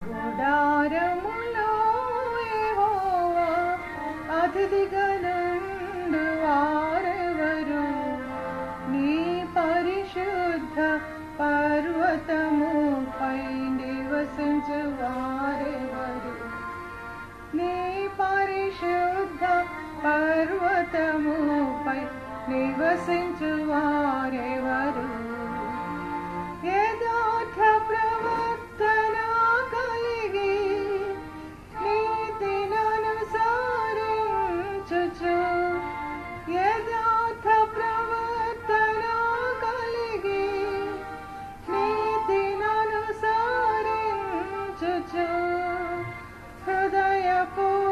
గుడారములో యెహోవా అతిథిగా నుండు వారెవరు? నీ పరిశుద్ధ పర్వతముపై నివసించు వారెవరు? నీ పరిశుద్ధ పర్వతముపై నివసించు వారెవరు? యథార్థ ప్రవర్తన కలిగి నీతిననుసరించుచు, యథార్థ ప్రవర్తన కలిగి నీతిననుసరించుచు, హృదయపూర్వకముగా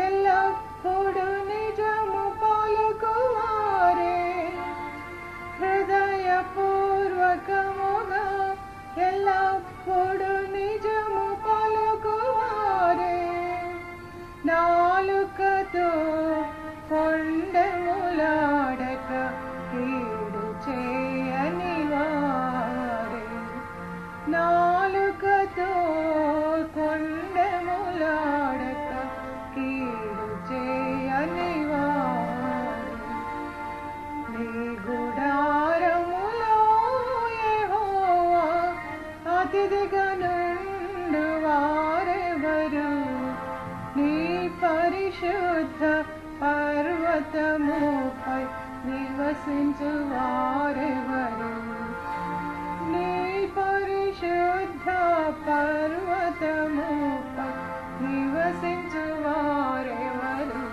ఎల్లప్పుడూ నిజము పలుకువారే, హృదయపూర్వకముగా ఎల్లప్పుడూ నిజము పలుకువారే, నాలుకతో కొండెములాడక కీడు చేయని వారే, నాలుకతో కొండెములాడక కీడు చేయని వారే. నీ గుడారములో యెహోవా అతిథిగా నుండు వారెవరు? నీ పరిశుద్ధ పర్వతముపై నివసించు వారెవరు? నీ పరిశుద్ధ పర్వతముపై నివసించు వారెవరు?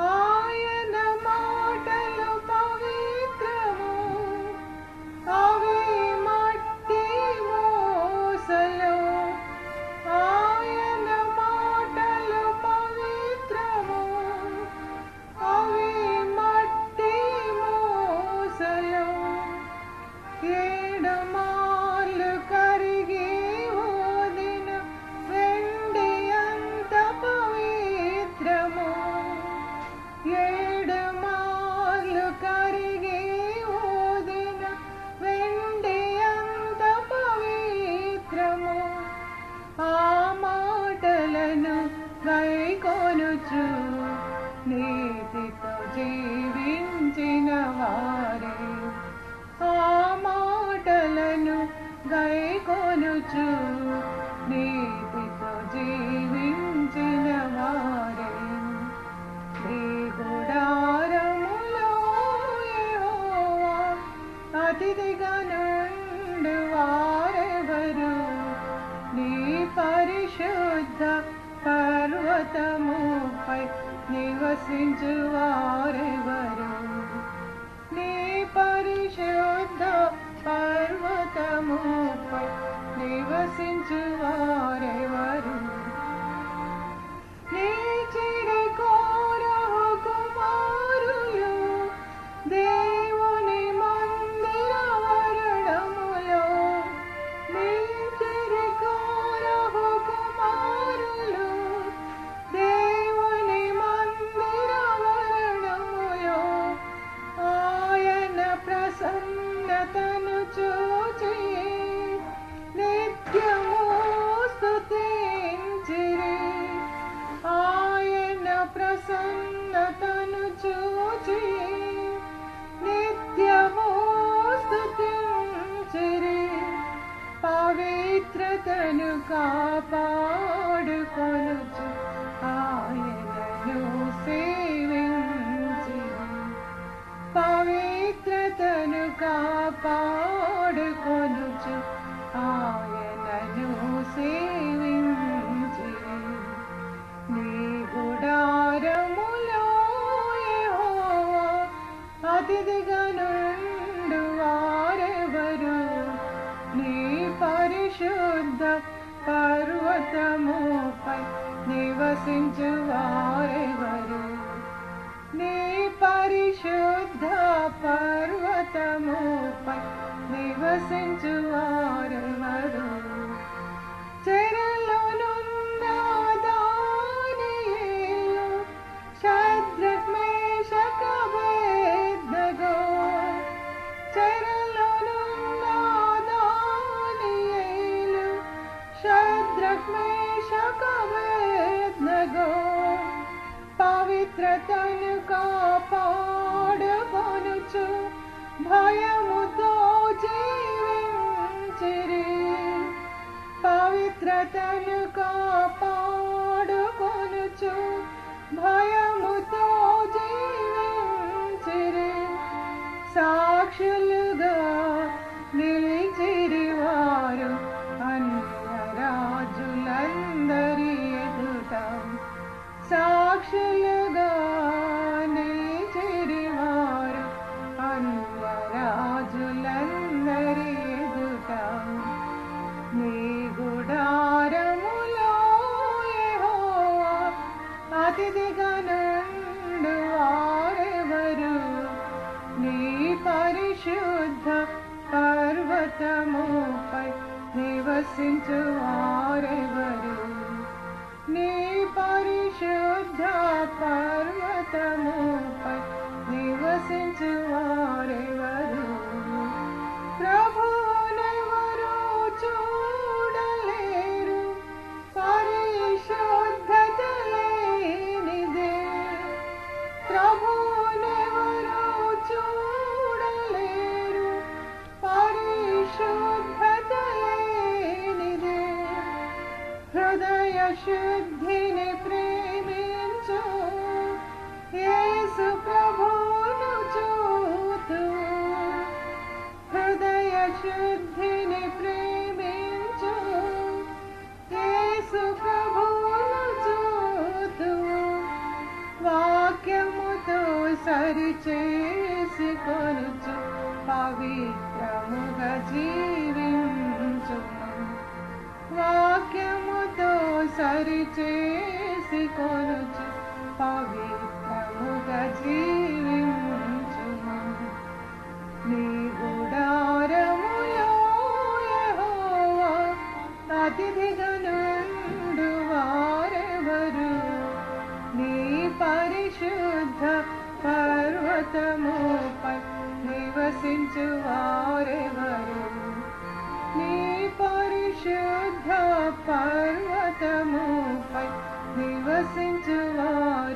ఆయన మాటలు పవిత్రము, అవి మట్టి మోసలు. ఆయన మాటలు పవిత్రము, అవి మట్టి మోసలు. 7 మార్లు కరిగి ఓదిన వెండి అంత పవిత్రము. 7 మార్లు కరిగి ఓదిన వెండి అంత పవిత్రము. ఆ మాటలను గైకొనుచు నీతితో జీవించిన వారే, ఆ మాటలను గైకొనుచు నీతితో జీవించిన వారే. నీ గుడారములో యెహోవా అతిథిగా నుండు వారెవరు? నీ పరిశుద్ధ పర్వతముపై నివసించు వారెవరు? నీ పరిశుద్ధ పర్వతముపై నివసించు వారెవరు? నీ చిడి కోరహు కుమారులు దేవుని మందిర వరణములో, నీ చిడి కోరహు కుమారులు దేవుని మందిర వరణములో, ఆయన ప్రసన్నతను చూచి నిత్యము స్తుతించిరి, ఆయన ప్రసన్నతను చూచి నిత్యము స్తుతించిరి. పవిత్రతను కాపాడుకొనుచు ఆయనను సేవించిరి, పవిత్రతను కాపాడుకొనుచు ఆయనను సేవించిరి. నీ గుడారములో యెహోవా అతిథిగా నుండు వారెవరు? నీ పరిశుద్ధ పర్వతముపై నివసించు వారెవరు? నీ పరిశుద్ధ పర్వతముపై నివసించు వారెవరు? చెరలోనున్న దానియేలు, షద్రక్ మేషక్ అబేద్నెగో, చెరలోనున్న దానియేలు అబేద్నెగో పవిత్రతను కాపాడుకొనుచు భయముతో జీవించిరి. పవిత్రతను కాపాడుకొనుచు భయముతో జీవించిరి. సాక్షులుగా నిలిచిరి వారు అన్యరాజులందరి ఎదుట. సాక్షులుగా నిలిచిరి వారు అన్యరాజులందరి ఎదుట. నీ గుడారములో యెహోవా అతిథిగా నుండు వారెవరు? నీ పరిశుద్ధ పర్వతముపై నివసించు వారెవరు? నీ పరిశుద్ధ పర్వతముపై నివసించు వారెవరు? ప్రభువునెవరు చూడలేరు, పరిశుద్ధత లేనిదే. ప్రభువునెవరు చూడలేరు, పరిశుద్ధత లేనిదే. హృదయ శుద్ధిని ప్రేమించు, యేసు ప్రభువును చూతు. హృదయ శుద్ధిని ప్రేమించు, యేసు ప్రభువును చూతు. వాక్యముతో సరిచేసి కొనుచు పవిత్రముగా జీవించుము. వాక్యముతో సరిచేసి కొనుచు పవిత్రముగా జీవించుము. నీ గుడారములో యెహోవా అతిథిగా నుండు వారెవరు? నీ పరిశుద్ధ పర్వతముపై నివసించు వారెవరు? నీ పరిశుద్ధ పర్వతముపై నివసించు వారెవరు?